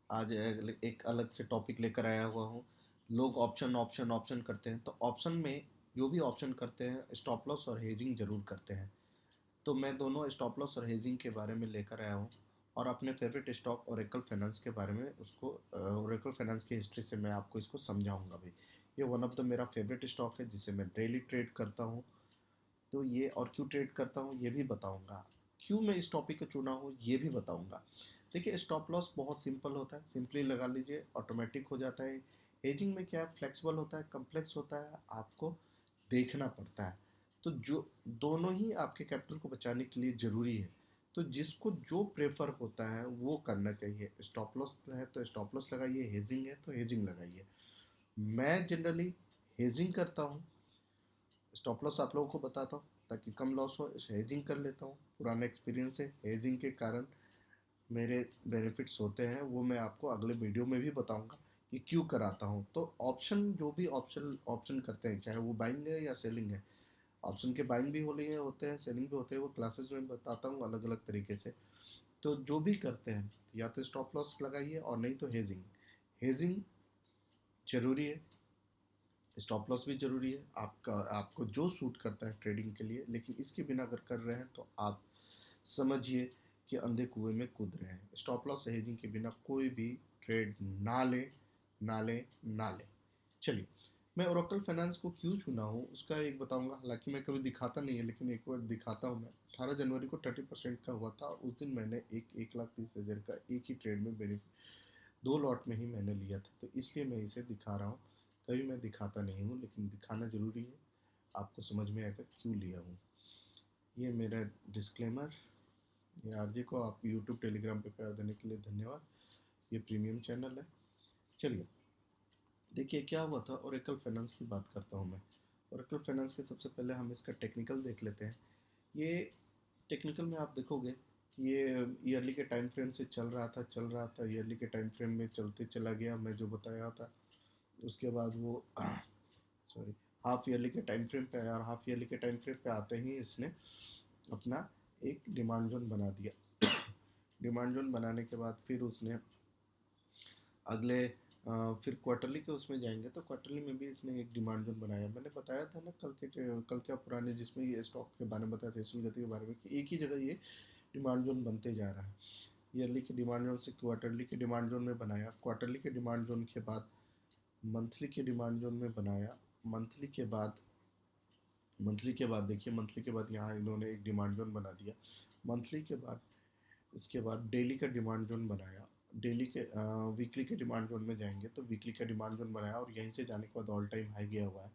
आज एक अलग से टॉपिक लेकर आया हुआ हूँ। लोग ऑप्शन ऑप्शन ऑप्शन करते हैं, तो ऑप्शन में जो भी ऑप्शन करते हैं स्टॉप लॉस और हेजिंग जरूर करते हैं। तो मैं दोनों स्टॉप लॉस और हेजिंग के बारे में लेकर आया हूँ, और अपने फेवरेट स्टॉक ओरेकल फाइनेंस के बारे में उसको ओरेकल फाइनेंस की हिस्ट्री से मैं आपको इसको समझाऊंगा भाई। ये वन ऑफ द मेरा फेवरेट स्टॉक है जिसे मैं डेली ट्रेड करता हूँ। तो ये और क्यों ट्रेड करता हूँ ये भी बताऊंगा। क्यों मैं इस टॉपिक को चुना हूँ ये भी बताऊंगा। देखिए, स्टॉप लॉस बहुत सिंपल होता है, सिंपली लगा लीजिए, ऑटोमेटिक हो जाता है। हेजिंग में क्या है, फ्लेक्सिबल होता है, कम्प्लेक्स होता है, आपको देखना पड़ता है। तो जो दोनों ही आपके कैपिटल को बचाने के लिए ज़रूरी है। तो जिसको जो प्रेफर होता है वो करना चाहिए। स्टॉप लॉस है तो स्टॉप लॉस लगाइए, हेजिंग है तो हेजिंग लगाइए। मैं जनरली हेजिंग करता हूँ। स्टॉप लॉस आप लोगों को बताता हूँ ताकि कम लॉस हो, हेजिंग कर लेता हूँ। पुराना एक्सपीरियंस है, हेजिंग के कारण मेरे बेनिफिट्स होते हैं, वो मैं आपको अगले वीडियो में भी बताऊंगा कि क्यों कराता हूँ। तो ऑप्शन, जो भी ऑप्शन ऑप्शन करते हैं, चाहे वो बाइंग है या सेलिंग है, ऑप्शन के बाइंग भी होते हैं, सेलिंग भी होते हैं, वो क्लासेस में बताता हूँ अलग अलग तरीके से। तो जो भी करते हैं, या तो स्टॉप लॉस लगाइए और नहीं तो हेजिंग। हेजिंग जरूरी है, स्टॉप लॉस भी ज़रूरी है, आपका आपको जो सूट करता है ट्रेडिंग के लिए। लेकिन इसके बिना अगर कर रहे हैं तो आप समझिए कि अंधे कुएं में कूद रहे हैं। स्टॉप लॉस हेजिंग के बिना कोई भी ट्रेड ना ले, ना ले, ना ले। चलिए, मैं ओरेकल फाइनेंस को क्यों चुना हूँ उसका एक बताऊंगा। हालांकि मैं कभी दिखाता नहीं है, लेकिन एक बार दिखाता हूँ मैं। 18 जनवरी को 30% का हुआ था। उस दिन मैंने 1,30,000 का एक ही ट्रेड में बेनिफिट, दो लॉट में ही मैंने लिया था, तो इसलिए मैं इसे दिखा रहा हूँ। कभी मैं दिखाता नहीं हूँ, लेकिन दिखाना ज़रूरी है, आपको समझ में आएगा क्यों लिया हूँ। ये मेरा डिस्क्लेमर। ये आरजे को आप यूट्यूब टेलीग्राम पे प्यार देने के लिए धन्यवाद। ये प्रीमियम चैनल है। चलिए, देखिए क्या हुआ था। ओरेकल फाइनेंस की बात करता हूँ मैं। ओरेकल फाइनेंस के सबसे पहले हम इसका टेक्निकल देख लेते हैं। ये टेक्निकल में आप देखोगे कि ये ईयरली के टाइम फ्रेम से चल रहा था ईयरली के टाइम फ्रेम में चलते चला गया, मैं जो बताया था। उसके बाद वो सॉरी, हाफ ईयरली के टाइम फ्रेम पे आया, और हाफ ईयरली के टाइम फ्रेम पे आते ही इसने अपना एक डिमांड जोन बना दिया। डिमांड जोन बनाने के बाद फिर उसने अगले फिर क्वार्टरली के उसमें जाएंगे, तो क्वार्टरली में भी इसने एक डिमांड जोन बनाया। मैंने बताया था ना कल क्या पुराने जिसमें ये स्टॉक के बारे में बताया था, इसल गति के बारे में, कि एक ही जगह ये डिमांड जोन बनते जा रहा है। ईयरली के डिमांड जोन से क्वार्टरली के डिमांड जोन में बनाया, क्वार्टरली के डिमांड जोन के बाद मंथली के डिमांड जोन में बनाया, मंथली के बाद देखिए, मंथली के बाद यहाँ इन्होंने एक डिमांड जोन बना दिया। मंथली के बाद इसके बाद डेली का डिमांड जोन बनाया। डेली के वीकली के डिमांड जोन में जाएंगे तो वीकली का डिमांड जोन बनाया, और यहीं से जाने के बाद ऑल टाइम हाई गया हुआ है।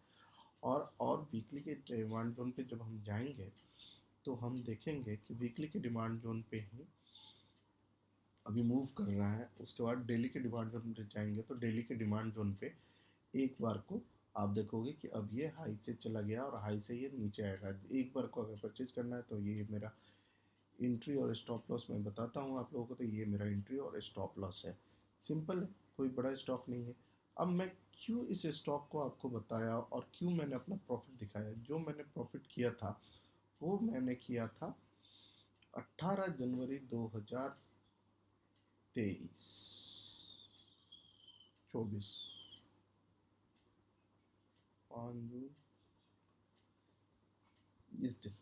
और वीकली के डिमांड जोन पे जब हम जाएंगे तो हम देखेंगे कि वीकली के डिमांड जोन पे ही अभी मूव कर रहा है। उसके बाद डेली के डिमांड जोन पे जाएंगे तो डेली के डिमांड जोन पे एक बार को आप देखोगे कि अब ये हाई से चला गया, और हाई से ये नीचे आएगा। एक बार को अगर परचेज करना है तो ये मेरा इंट्री और स्टॉप लॉस मैं बताता हूँ आप लोगों को। तो ये मेरा इंट्री और स्टॉप लॉस है, सिंपल है, कोई बड़ा स्टॉक नहीं है। अब मैं क्यों इस स्टॉक को आपको बताया और क्यों मैंने अपना प्रॉफिट दिखाया। जो मैंने प्रॉफिट किया था वो मैंने किया था 18 जनवरी 2023, 24, 5 जून, इस दिन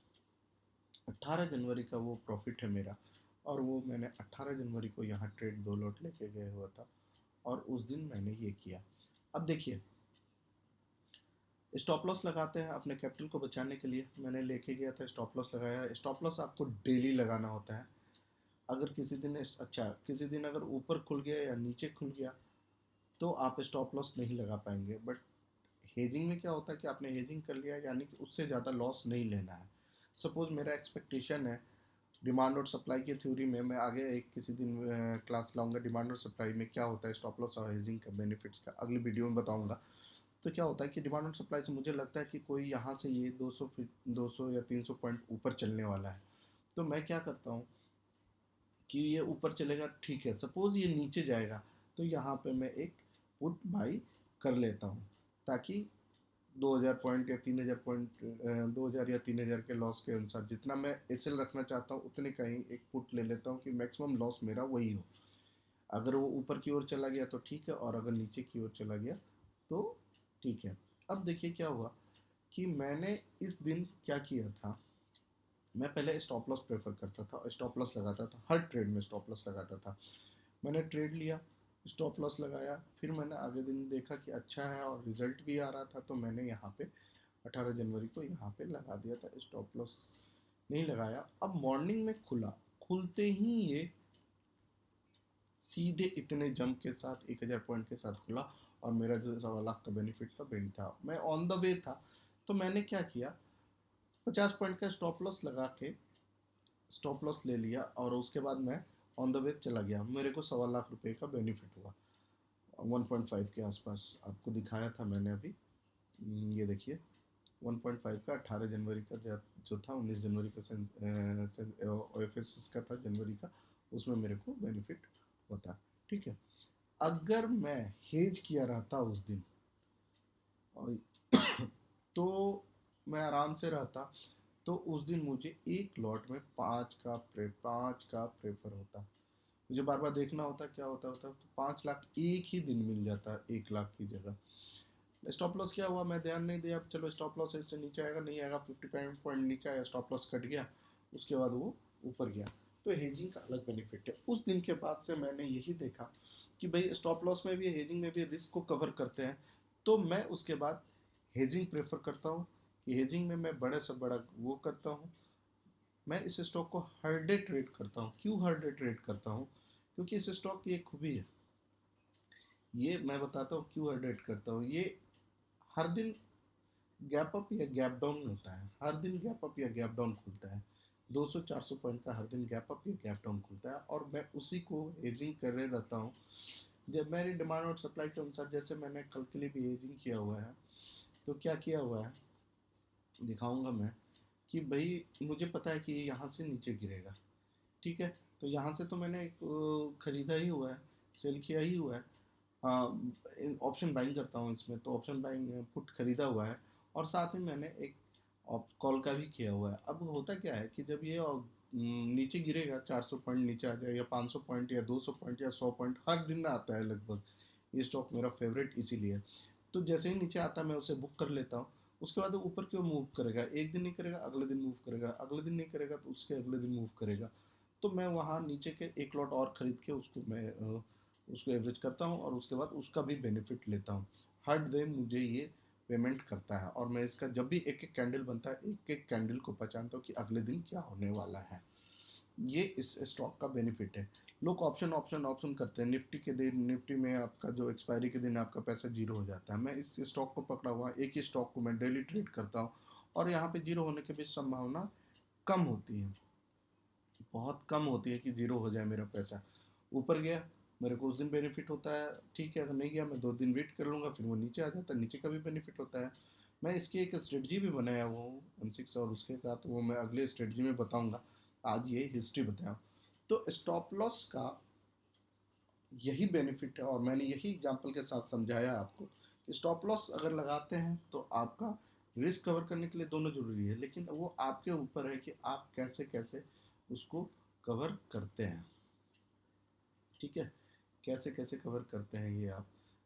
18 जनवरी का वो प्रॉफिट है मेरा। और वो मैंने 18 जनवरी को यहाँ ट्रेड दो लॉट लेके गए हुआ था, और उस दिन मैंने ये किया। अब देखिए, स्टॉप लॉस लगाते हैं अपने कैपिटल को बचाने के लिए। मैंने लेके गया था, स्टॉप लॉस लगाया। स्टॉप लॉस आपको डेली लगाना होता है। अगर किसी दिन किसी दिन अगर ऊपर खुल गया या नीचे खुल गया तो आप स्टॉप लॉस नहीं लगा पाएंगे। बट हेजिंग में क्या होता है कि आपने हेजिंग कर लिया, यानी कि उससे ज़्यादा लॉस नहीं लेना है। सपोज मेरा एक्सपेक्टेशन है, डिमांड और सप्लाई की थ्योरी में मैं आगे एक किसी दिन क्लास लाऊंगा, डिमांड और सप्लाई में क्या होता है, स्टॉप लॉस और हेजिंग का बेनिफिट्स का अगली वीडियो में बताऊंगा। तो क्या होता है कि डिमांड और सप्लाई से मुझे लगता है कि कोई यहाँ से ये 200 फीट 200 या 300 पॉइंट ऊपर चलने वाला है। तो मैं क्या करता हूँ कि ये ऊपर चलेगा, ठीक है, सपोज ये नीचे जाएगा, तो यहाँ पे मैं एक पुट बाई कर लेता हूँ, ताकि 2000 पॉइंट या 3000 पॉइंट 2000 या 3000 के लॉस के अनुसार जितना मैं एसएल रखना चाहता हूँ उतने का ही एक पुट ले लेता हूँ कि मैक्सिमम लॉस मेरा वही हो। अगर वो ऊपर की ओर चला गया तो ठीक है, और अगर नीचे की ओर चला गया तो ठीक है। अब देखिए क्या हुआ कि मैंने इस दिन क्या किया था। मैं पहले स्टॉप लॉस प्रेफर करता था और स्टॉप लॉस लगाता था, हर ट्रेड में स्टॉप लॉस लगाता था। मैंने ट्रेड लिया, स्टॉप लॉस लगाया, फिर मैंने आगे दिन देखा कि अच्छा है और रिजल्ट भी आ रहा था, तो मैंने यहाँ पे 18 जनवरी को यहाँ पे लगा दिया था, स्टॉप लॉस नहीं लगाया। अब मॉर्निंग में खुला, खुलते ही ये सीधे इतने जंप के साथ 1000 पॉइंट के साथ खुला, और मेरा जो 1.25 लाख का बेनिफिट था बेनिफिट था, मैं ऑन द वे था। तो मैंने क्या किया, 50 पॉइंट का स्टॉप लॉस लगा के स्टॉप लॉस ले लिया, और उसके बाद मैं ऑन द वे चला गया। मेरे को 1.25 लाख रुपए का बेनिफिट हुआ, 1.5 के आसपास आपको दिखाया था मैंने अभी। ये देखिए 1.5 का 18 जनवरी का जो था, 19 जनवरी का OFS का था जनवरी का, उसमें मेरे को बेनिफिट होता। ठीक है, अगर मैं हेज किया रहता उस दिन तो मैं आराम से रहता, तो उस दिन मुझे एक लॉट में 5 का प्रेफर होता। मुझे बार बार देखना होता क्या होता, तो 5 लाख एक ही दिन मिल जाता 1 लाख की जगह। स्टॉप लॉस क्या हुआ, मैं ध्यान नहीं दिया, चलो स्टॉप लॉस इससे नीचे आएगा नहीं आएगा, 50 पॉइंट नीचे आया, स्टॉप लॉस कट गया, उसके बाद वो ऊपर गया। तो हेजिंग का अलग बेनिफिट है। उस दिन के बाद से मैंने यही देखा कि भाई स्टॉप लॉस में भी हेजिंग में भी रिस्क को कवर करते हैं, तो मैं उसके बाद हेजिंग प्रेफर करता हूँ कि हेजिंग में मैं बड़े से बड़ा वो करता हूँ। मैं इस स्टॉक को हर डे ट्रेड करता हूँ। क्यों हर डे ट्रेड करता हूँ? क्योंकि इस स्टॉक की एक खूबी है, ये मैं बताता हूँ क्यों हर डे ट्रेड करता हूँ। ये हर दिन गैप अप या गैप डाउन होता है, हर दिन गैप अप या गैप डाउन खुलता है। 200-400 पॉइंट का हर दिन गैप अप या गैप डाउन खुलता है, और मैं उसी को हेजिंग कर रहे रहता हूँ। जब मेरी डिमांड और सप्लाई के अनुसार, जैसे मैंने कल के लिए भी हेजिंग किया हुआ है, तो क्या किया हुआ है दिखाऊंगा मैं, कि भाई मुझे पता है कि ये यहाँ से नीचे गिरेगा। ठीक है, तो यहाँ से तो मैंने खरीदा ही हुआ है, सेल किया ही हुआ है। ऑप्शन बाइंग करता हूँ इसमें, तो ऑप्शन बाइंग पुट खरीदा हुआ है, और साथ में मैंने एक कॉल का भी किया हुआ है। अब होता क्या है कि जब ये नीचे गिरेगा, 400 पॉइंट नीचे आ जाए, या 500 पॉइंट या 200 पॉइंट या 100 पॉइंट हर दिन में आता है लगभग, ये स्टॉक मेरा फेवरेट इसीलिए। तो जैसे ही नीचे आता है मैं उसे बुक कर लेता हूँ। उसके बाद वो ऊपर क्यों मूव करेगा, एक दिन नहीं करेगा अगले दिन मूव करेगा, अगले दिन नहीं करेगा तो उसके अगले दिन मूव करेगा। तो मैं वहाँ नीचे के एक लॉट और ख़रीद के उसको मैं उसको एवरेज करता हूँ, और उसके बाद उसका भी बेनिफिट लेता हूँ। हर डे मुझे ये पेमेंट करता है, और मैं इसका जब भी एक एक कैंडल बनता है, एक एक कैंडल को पहचानता हूँ कि अगले दिन क्या होने वाला है। ये इस स्टॉक का बेनिफिट है। लोग ऑप्शन ऑप्शन ऑप्शन करते हैं, निफ्टी के दिन, निफ्टी में आपका जो एक्सपायरी के दिन आपका पैसा जीरो हो जाता है। मैं इस स्टॉक को पकड़ा हुआ, एक ही स्टॉक को मैं डेली ट्रेड करता हूँ, और यहाँ पे जीरो होने की भी संभावना कम होती है, बहुत कम होती है कि जीरो हो जाए मेरा पैसा। ऊपर गया, मेरे को उस दिन बेनिफिट होता है, ठीक है। अगर नहीं गया, मैं 2 दिन वेट कर लूँगा, फिर वो नीचे आ जाता है, नीचे का भी बेनिफिट होता है। मैं इसकी एक स्ट्रेटजी भी बनाया हुआ हूँ M6, और उसके साथ वो मैं अगले स्ट्रेटजी में बताऊँगा। आज ये हिस्ट्री बताया। तो स्टॉप लॉस का यही बेनिफिट है, और मैंने यही एग्जाम्पल के साथ समझाया आपको कि स्टॉप लॉस अगर लगाते हैं तो आपका रिस्क कवर करने के लिए दोनों ज़रूरी है, लेकिन वो आपके ऊपर है कि आप कैसे कैसे उसको कवर करते हैं। ठीक है, कैसे कैसे कवर करते हैं ये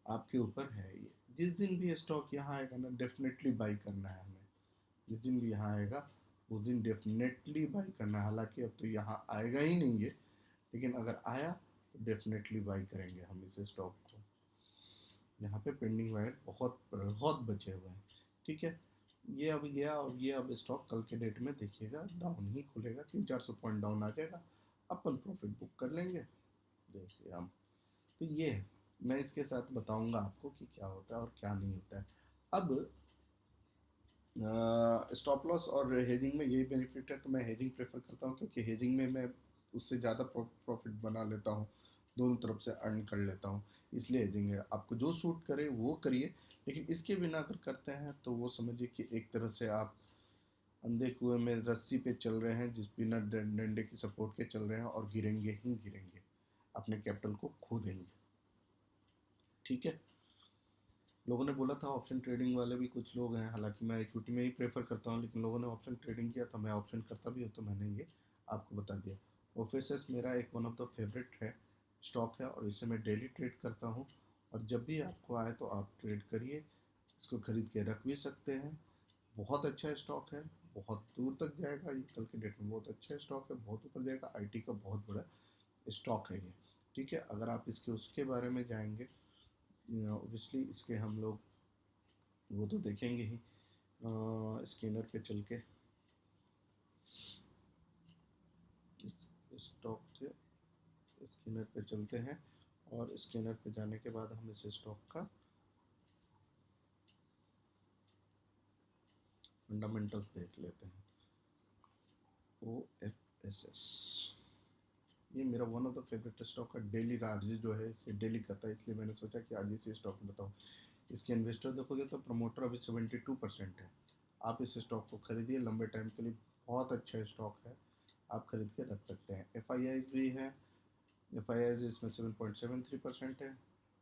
आपके ऊपर है। ये जिस दिन भी स्टॉक यहाँ आएगा ना, डेफिनेटली बाई करना है हमें। जिस दिन भी यहाँ आएगा उस दिन डेफिनेटली बाई करना है। हालांकि अब तो यहाँ आएगा ही नहीं है, लेकिन अगर आया तो डेफिनेटली बाई करेंगे हम इस स्टॉक को। यहाँ पे पेंडिंग वायर बहुत बहुत बचे हुए हैं। ठीक है, ये अब गया, और ये अब स्टॉक कल के डेट में देखिएगा डाउन ही खुलेगा, 300-400 पॉइंट डाउन आ जाएगा, अपन प्रॉफिट बुक कर लेंगे। जय श्री राम। तो ये है, मैं इसके साथ बताऊंगा आपको कि क्या होता है और क्या नहीं होता है। अब स्टॉप लॉस और हेजिंग में यही बेनिफिट है, तो मैं हेजिंग प्रेफर करता हूँ, क्योंकि हेजिंग में मैं उससे ज़्यादा प्रॉफिट बना लेता हूँ, दोनों तरफ से अर्न कर लेता हूँ। इसलिए हेजिंग है, आपको जो सूट करे वो करिए, लेकिन इसके बिना अगर करते हैं तो वो समझिए कि एक तरह से आप अंधे कुएं में रस्सी पे चल रहे हैं, जिस बिना डंडे की सपोर्ट के चल रहे हैं, और गिरेंगे ही गिरेंगे, अपने कैपिटल को खो देंगे। ठीक है, लोगों ने बोला था ऑप्शन ट्रेडिंग वाले भी कुछ लोग हैं, हालांकि मैं इक्विटी में ही प्रेफर करता हूँ, लेकिन लोगों ने ऑप्शन ट्रेडिंग किया, तो मैं ऑप्शन करता भी हूँ, तो मैंने ये आपको बता दिया। ओफेसिस मेरा एक वन ऑफ द फेवरेट है, स्टॉक है और इसे मैं डेली ट्रेड करता हूँ। और जब भी आपको आए तो आप ट्रेड करिए, इसको खरीद के रख भी सकते हैं। बहुत अच्छा स्टॉक है, बहुत दूर तक जाएगा ये, कल के डेट में बहुत अच्छा स्टॉक है, बहुत ऊपर जाएगा। आईटी का बहुत बड़ा स्टॉक है ये। ठीक है, अगर आप इसके उसके बारे में जाएंगे, ऑब्वियसली इसके हम लोग वो तो देखेंगे ही। स्कैनर पे चल के इस स्टॉक के स्कैनर पे चलते हैं, और स्कैनर पे जाने के बाद हम इस स्टॉक का फंडामेंटल्स देख लेते हैं। ओ एफ एस एस, ये मेरा one of the favourite stock है। डेली राज जो है इसे डेली करता है, इसलिए मैंने सोचा कि आज इसी स्टॉक में बताऊँ। इसके इन्वेस्टर देखोगे तो प्रमोटर अभी 72% है। आप इस स्टॉक को खरीदिए लंबे टाइम के लिए, बहुत अच्छा स्टॉक है, आप खरीद के रख सकते हैं। एफ आई आई भी है, एफ आई आई इसमें 7.73% है।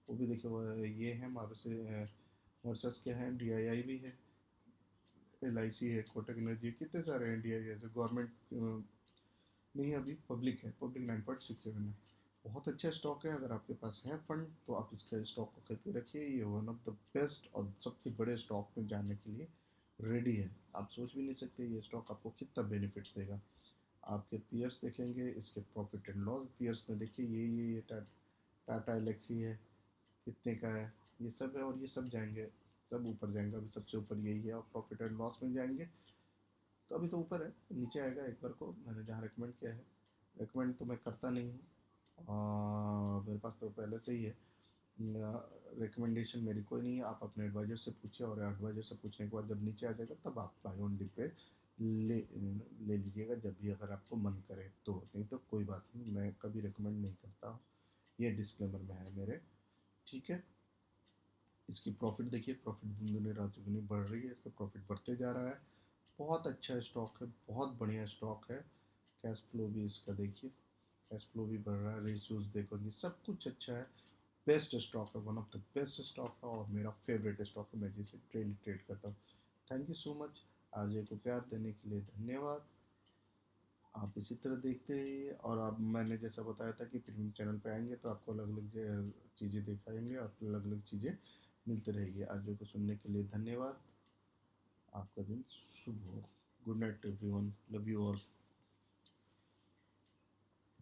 वो भी देखिए वो ये है मार्सस के हैं, डी आई आई भी है, एल आई सी है, कोटक एनर्जी, कितने सारे हैं डी आई आई। गवर्नमेंट नहीं, अभी पब्लिक है, पब्लिक 9.67 है। बहुत अच्छा स्टॉक है, अगर आपके पास है फंड तो आप इसके स्टॉक को खरीद के रखिए। ये वन ऑफ द बेस्ट और सबसे बड़े स्टॉक में जाने के लिए रेडी है। आप सोच भी नहीं सकते ये स्टॉक आपको कितना बेनिफिट्स देगा। आपके पीयर्स देखेंगे, इसके प्रॉफिट एंड लॉस पीयर्स में देखिए, ये टाटा एलेक्सी है, कितने का है, ये सब है, और ये सब जाएंगे, सब ऊपर जाएंगे। अभी सबसे ऊपर यही है, और प्रॉफिट एंड लॉस में जाएंगे तो अभी तो ऊपर है, नीचे आएगा एक बार को मैंने जहाँ रिकमेंड किया है। रिकमेंड तो मैं करता नहीं हूँ, मेरे पास तो पहले से ही है। रिकमेंडेशन मेरी कोई नहीं है, आप अपने एडवाइज़र से पूछिए, और एडवाइज़र से पूछने के बाद जब नीचे आ जाएगा तब आप बाय ऑन डिप पे ले ले लीजिएगा, जब भी अगर आपको मन करे तो। नहीं तो कोई बात नहीं, मैं कभी रिकमेंड नहीं करता हूँ, ये डिस्क्लेमर में है मेरे। ठीक है, इसकी प्रॉफिट देखिए, प्रॉफिट दिन दुनी रात दुगनी बढ़ रही है, इसका प्रॉफिट बढ़ते जा रहा है। बहुत अच्छा स्टॉक है, बहुत बढ़िया स्टॉक है। कैश फ्लो भी इसका देखिए, कैश फ्लो भी बढ़ रहा है, रेशियोज देखो जी, सब कुछ अच्छा है। बेस्ट स्टॉक है, one of the best stock है, और मेरा फेवरेट स्टॉक है, मैं जिसे डेली ट्रेड करता हूँ। Thank you so much, RJ को प्यार देने के लिए धन्यवाद। आप इसी तरह देखते रहिए, और अब मैंने जैसा बताया था कि प्रीमियम चैनल पे आएंगे तो आपको अलग अलग चीज़ें दिखाएंगे, और अलग अलग चीज़ें मिलती रहेगी। आरजे को सुनने के लिए धन्यवाद, आपका दिन शुभ हो। Good night everyone, love you all.